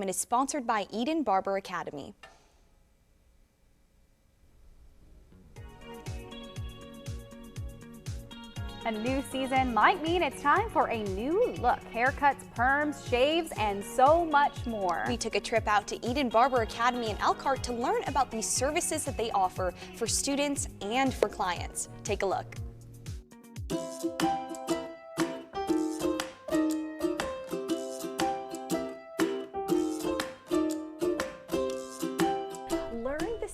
and is sponsored by Eden Barber Academy. A new season might mean it's time for a new look. Haircuts, perms, shaves, and so much more. We took a trip out to Eden Barber Academy in Elkhart to learn about these services that they offer for students and for clients. Take a look.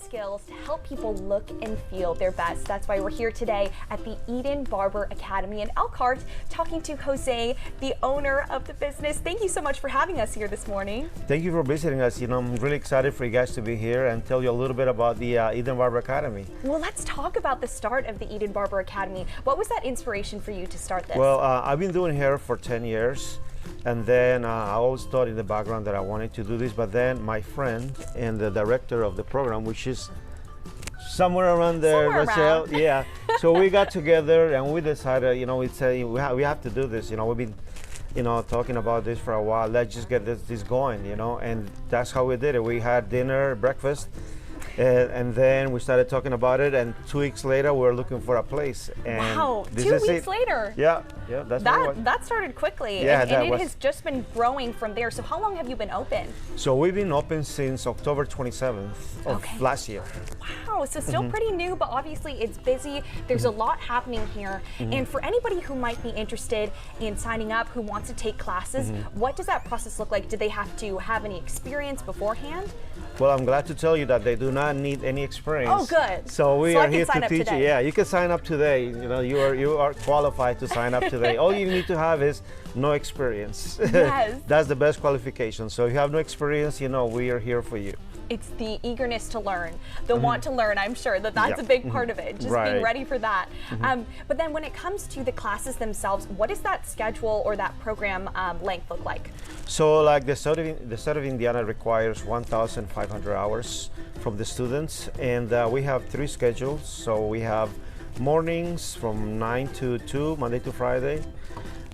Skills to help people look and feel their best. That's why we're here today at the Eden Barber Academy in Elkhart talking to Jose, the owner of the business. Thank you so much for having us here this morning. Thank you for visiting us. I'm really excited for you guys to be here and tell you a little bit about the Eden Barber Academy. Well, let's talk about the start of the Eden Barber Academy. What was that inspiration for you to start this? Well, I've been doing hair for 10 years. And then I always thought in the background that I wanted to do this, but then my friend and the director of the program, which is somewhere around there, Rachel, yeah. So we got together and we decided, we said we have to do this. We've been, talking about this for a while. Let's just get this going, and that's how we did it. We had dinner, breakfast. And then we started talking about it, and 2 weeks later we were looking for a place. And wow, 2 weeks later? Yeah, that started quickly. Yeah, and it has just been growing from there. So how long have you been open? So we've been open since October 27th of last year. Wow, so still pretty new, but obviously it's busy. There's a lot happening here. And for anybody who might be interested in signing up, who wants to take classes, what does that process look like? Do they have to have any experience beforehand? Well, I'm glad to tell you that they do not need any experience. Oh, good. So we are here to teach you. Yeah, you can sign up today. You are qualified to sign up today. All you need to have is no experience. Yes. That's the best qualification. So if you have no experience, we are here for you. It's the eagerness to learn, the want to learn. I'm sure that's a big part of it, just being ready for that. But then when it comes to the classes themselves, what does that schedule or that program length look like? So like the state of Indiana requires 1,500 hours from the students, and we have 3 schedules. So we have mornings from 9 to 2, Monday to Friday.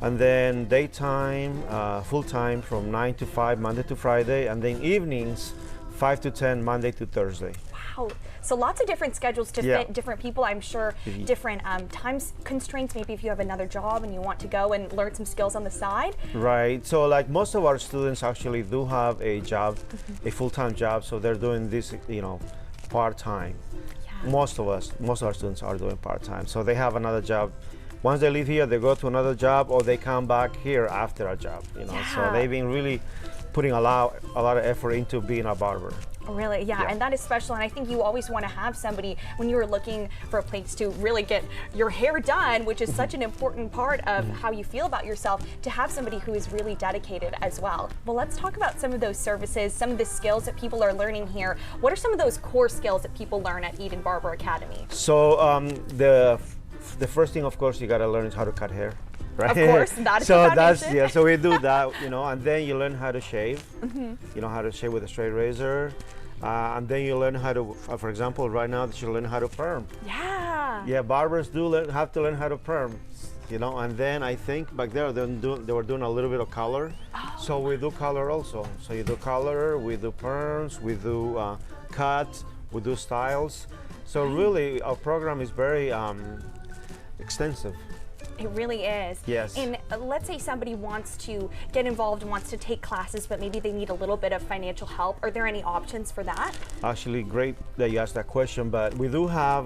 And then daytime, full-time from 9 to 5, Monday to Friday. And then evenings, 5 to 10, Monday to Thursday. Wow. So lots of different schedules to fit different people. I'm sure different time constraints, maybe if you have another job and you want to go and learn some skills on the side. Right. So like most of our students actually do have a job, a full-time job. So they're doing this, part-time. Yeah. Most of our students are doing part-time. So they have another job. Once they leave here, they go to another job, or they come back here after a job. So they've been really putting a lot of effort into being a barber. Really, yeah, and that is special. And I think you always want to have somebody when you are looking for a place to really get your hair done, which is such an important part of how you feel about yourself, to have somebody who is really dedicated as well. Well, let's talk about some of those services, some of the skills that people are learning here. What are some of those core skills that people learn at Eden Barber Academy? So the first thing, of course, you got to learn is how to cut hair. Right? Of course, that is the foundation. So we do that, and then you learn how to shave. How to shave with a straight razor, and then you learn how to, for example, right now you learn how to perm. Yeah, barbers have to learn how to perm, and then I think back there they were doing a little bit of color. So we do color also. So you do color, we do perms, we do cuts, we do styles. So really, our program is very extensive. It really is. Yes. And let's say somebody wants to get involved, wants to take classes, but maybe they need a little bit of financial help. Are there any options for that? Actually, great that you asked that question, but we do have,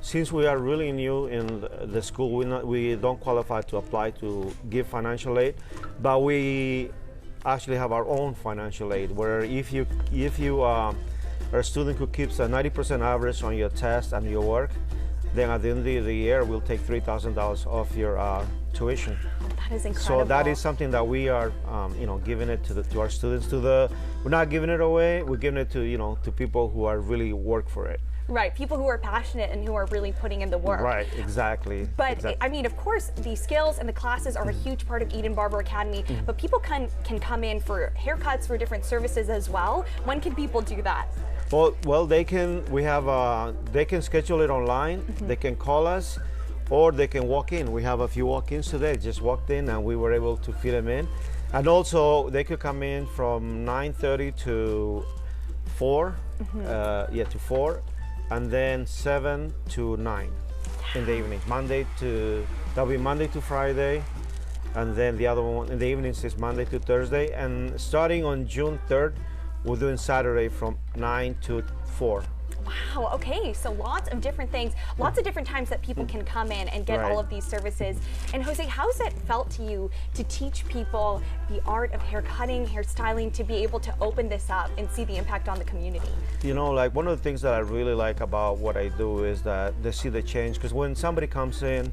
since we are really new in the school, we don't qualify to apply to give financial aid, but we actually have our own financial aid, where if you are a student who keeps a 90% average on your test and your work, then at the end of the year, we'll take $3,000 off your tuition. Oh, that is incredible. So that is something that we are, giving it to our students. We're not giving it away. We're giving it to people who are really work for it. Right, people who are passionate and who are really putting in the work. Right, exactly. But I mean, of course, the skills and the classes are a huge part of Eden Barber Academy, but people can come in for haircuts, for different services as well. When can people do that? Well, they can. They can schedule it online. They can call us, or they can walk in. We have a few walk-ins today. Just walked in, and we were able to fit them in. And also they could come in from 9:30 to 4, to 4, and then 7 to 9 in the evenings. That'll be Monday to Friday, and then the other one in the evenings is Monday to Thursday. And starting on June 3rd, we're doing Saturday from 9 to 4. Wow, okay, so lots of different things, lots of different times that people can come in and get all of these services. And Jose, how's it felt to you to teach people the art of hair cutting, hair styling, to be able to open this up and see the impact on the community? You know, like one of the things that I really like about what I do is that they see the change. Because when somebody comes in,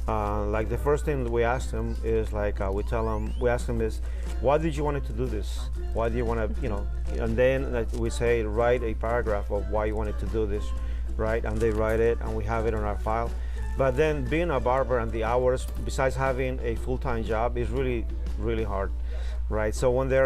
like the first thing that we ask them is like, we ask them is, why did you want to do this? Why do you want to, and then we say, write a paragraph of why you wanted to do this, right? And they write it and we have it on our file. But then being a barber and the hours, besides having a full-time job, is really, really hard, right? So when they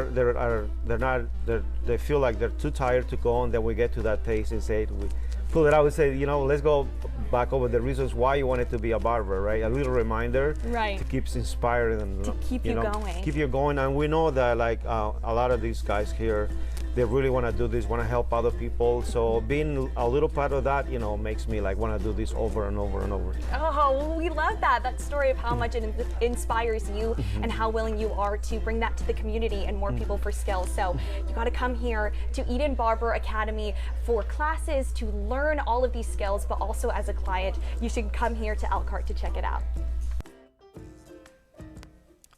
feel like they're too tired to go, and then we get to that pace and say, we pull it out and say, let's go back over the reasons why you wanted to be a barber, right? A little reminder to keep inspiring and to keep you going. Keep you going. And we know that like a lot of these guys here, they really want to do this, want to help other people. So being a little part of that, makes me like want to do this over and over and over. Oh, we love that story of how much it inspires you and how willing you are to bring that to the community and more people for skills. So you got to come here to Eden Barber Academy for classes to learn all of these skills, but also as a client, you should come here to Elkhart to check it out.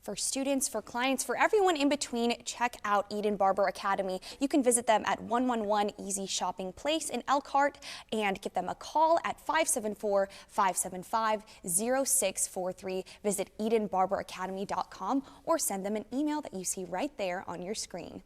For students, for clients, for everyone in between, check out Eden Barber Academy. You can visit them at 111 Easy Shopping Place in Elkhart and give them a call at 574-575-0643. Visit EdenBarberAcademy.com or send them an email that you see right there on your screen.